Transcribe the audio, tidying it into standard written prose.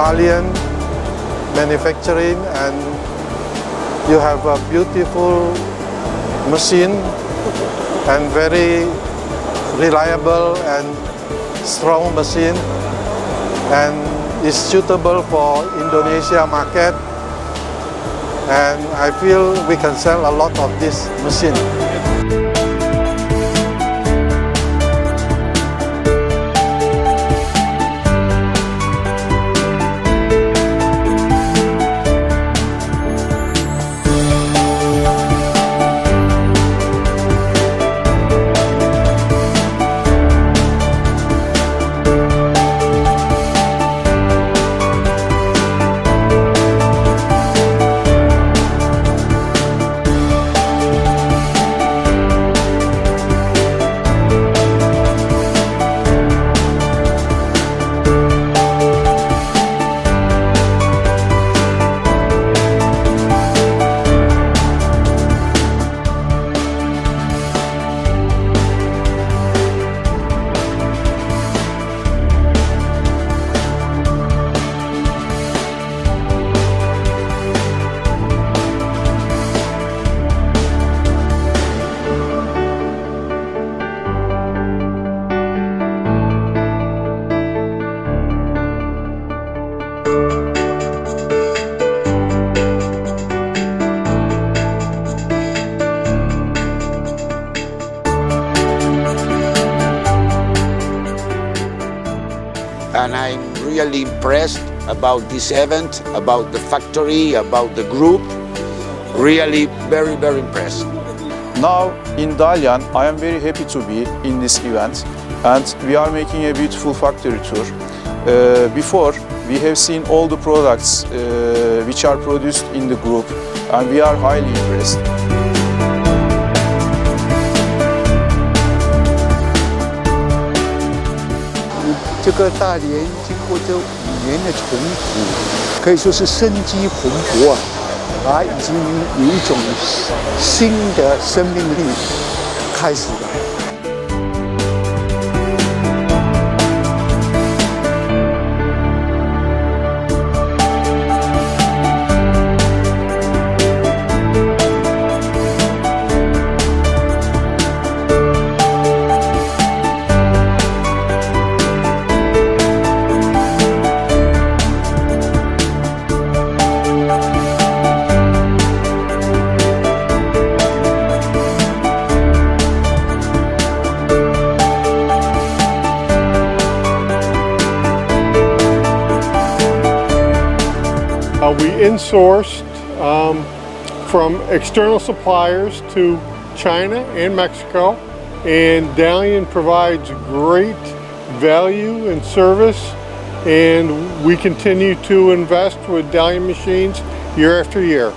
Italian manufacturing, and you have a beautiful machine and very reliable and strong machine, and is suitable for Indonesia market, and I feel we can sell a lot of this machine. And I'm really impressed about this event, about the factory, about the group. Really very, very impressed. Now in Dalian, I am very happy to be in this event, and we are making a beautiful factory tour. Before, we have seen all the products which are produced in the group, and we are highly impressed. 这个大连经过这5年的重组，可以说是生机蓬勃啊，已经有一种新的生命力开始了。We insourced from external suppliers to China and Mexico, and Dalian provides great value and service, and we continue to invest with Dalian machines year after year.